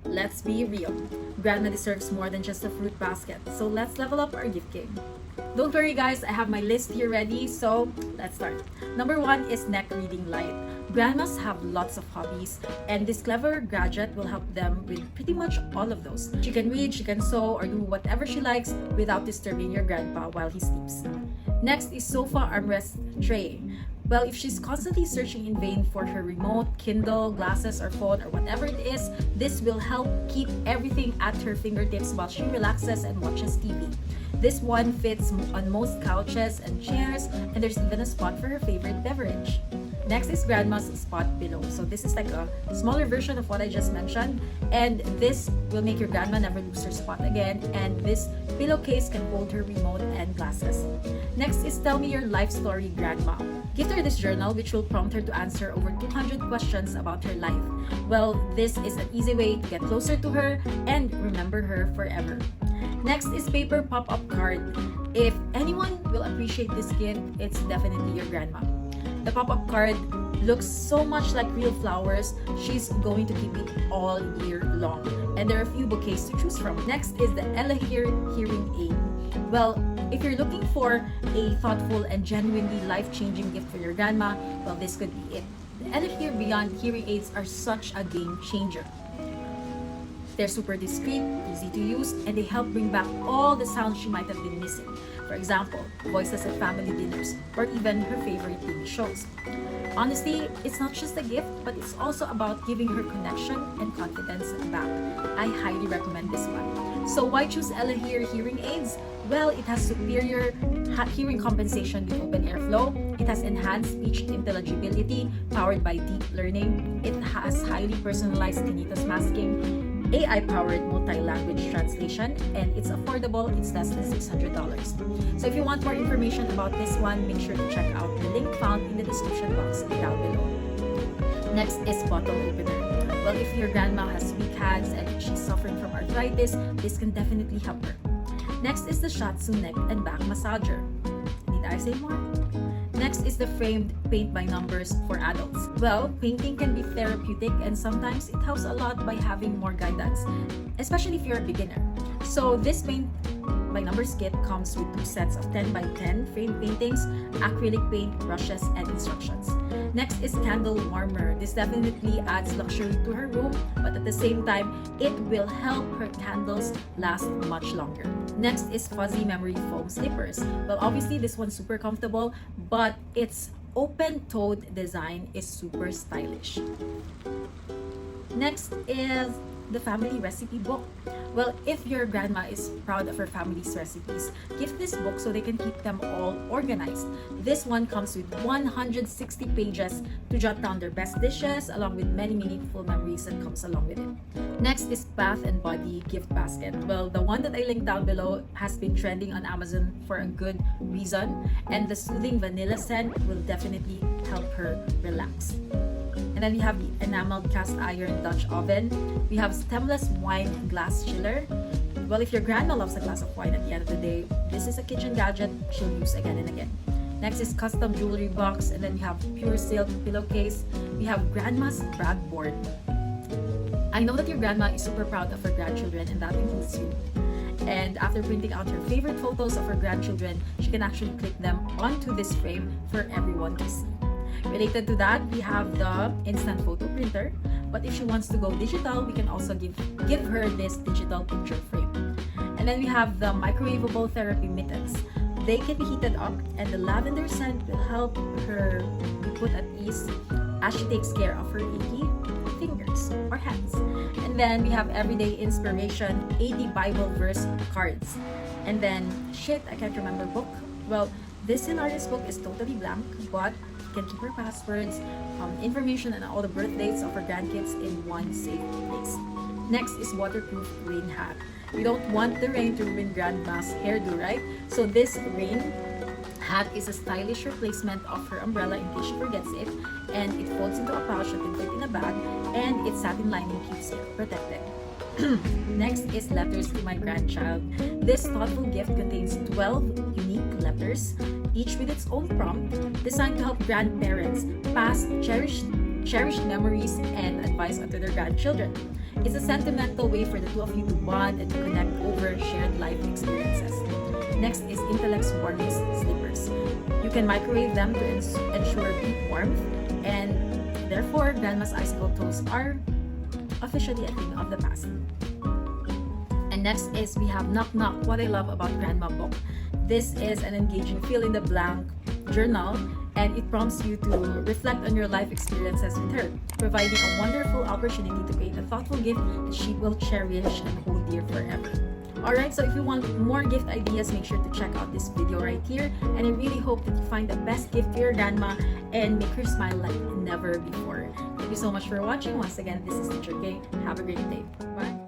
let's be real. Grandma deserves more than just a fruit basket. So let's level up our gift game. Don't worry guys, I have my list here ready, so let's start. Number 1 is neck reading light. Grandmas have lots of hobbies, and this clever gadget will help them with pretty much all of those. She can read, she can sew, or do whatever she likes without disturbing your grandpa while he sleeps. Next is sofa armrest tray. Well, if she's constantly searching in vain for her remote, Kindle, glasses, or phone, or whatever it is, this will help keep everything at her fingertips while she relaxes and watches TV. This one fits on most couches and chairs, and there's even a spot for her favorite beverage. Next is Grandma's spot pillow. So this is like a smaller version of what I just mentioned, and this will make your grandma never lose her spot again, and this pillowcase can hold her remote and glasses. Next is Tell Me Your Life Story Grandma. Gift her this journal which will prompt her to answer over 200 questions about her life. Well, this is an easy way to get closer to her and remember her forever. Next is paper pop-up card. If anyone will appreciate this gift, it's definitely your grandma. The pop-up card looks so much like real flowers. She's going to keep it all year long. And there are a few bouquets to choose from. Next is the Ella hearing aid. Well, if you're looking for a thoughtful and genuinely life-changing gift for your grandma, well, this could be it. The Ella Beyond hearing aids are such a game changer. They're super discreet, easy to use, and they help bring back all the sounds she might have been missing. For example, voices at family dinners, or even her favorite TV shows. Honestly, it's not just a gift, but it's also about giving her connection and confidence back. I highly recommend this one. So why choose Ella hearing aids? Well, it has superior hearing compensation with open airflow. It has enhanced speech intelligibility powered by deep learning. It has highly personalized tinnitus masking, AI-powered multi-language translation, and it's affordable. It's less than $600. So if you want more information about this one, make sure to check out the link found in the description box down below. Next is bottle opener. Well, if your grandma has weak hands and she's suffering from arthritis, this can definitely help her. Next is the Shatsu neck and back massager. Need I say more? Next is the framed paint by numbers for adults. Well, painting can be therapeutic, and sometimes it helps a lot by having more guidance, especially if you're a beginner. So this paint by numbers kit comes with 2 sets of 10 by 10 framed paintings, acrylic paint, brushes, and instructions. Next is candle warmer. This definitely adds luxury to her room, but at the same time, it will help her candles last much longer. Next is fuzzy memory foam slippers. Well, obviously this one's super comfortable, but its open-toed design is super stylish. Next is the family recipe book. Well, if your grandma is proud of her family's recipes, gift this book so they can keep them all organized. This one comes with 160 pages to jot down their best dishes, along with many meaningful memories that comes along with it. Next is Bath and Body gift basket. Well, the one that I linked down below has been trending on Amazon for a good reason, and the soothing vanilla scent will definitely help her relax. And then we have the enameled cast iron Dutch oven. We have stemless wine glass chiller. Well, if your grandma loves a glass of wine at the end of the day, this is a kitchen gadget she'll use again and again. Next is custom jewelry box, and then we have pure silk pillowcase. We have grandma's brag board. I know that your grandma is super proud of her grandchildren, and that includes you. And after printing out her favorite photos of her grandchildren, she can actually clip them onto this frame for everyone to see. Related to that, we have the instant photo printer, but if she wants to go digital, we can also give her this digital picture frame. And then we have the microwavable therapy mittens. They can be heated up, and the lavender scent will help her be put at ease as she takes care of her achy fingers or hands. And then we have everyday inspiration 80 Bible verse cards. And then I can't remember book. Well, this scenario's book is totally blank, but can keep her passwords, information, and all the birth dates of her grandkids in one safe place. Next is waterproof rain hat. You don't want the rain to ruin grandma's hairdo, right? So this rain hat is a stylish replacement of her umbrella in case she forgets it, and it folds into a pouch that can fit in a bag, and its satin lining keeps it protected. Next is letters to my grandchild. This thoughtful gift contains 12 unique letters, each with its own prompt, designed to help grandparents pass cherished memories and advice onto their grandchildren. It's a sentimental way for the two of you to bond and to connect over shared life experiences. Next is Intellect's warmest slippers. You can microwave them to ensure deep warmth, and therefore, Grandma's icicle toes are officially a thing of the past. And next is we have Knock Knock, What I Love About Grandma book. This is an engaging fill-in-the-blank journal, and it prompts you to reflect on your life experiences with her, providing a wonderful opportunity to create a thoughtful gift that she will cherish and hold dear forever. Alright, so if you want more gift ideas, make sure to check out this video right here, and I really hope that you find the best gift for your grandma and make her smile like never before. Thank you so much for watching. Once again, this is Teacher Kaye. Have a great day. Bye!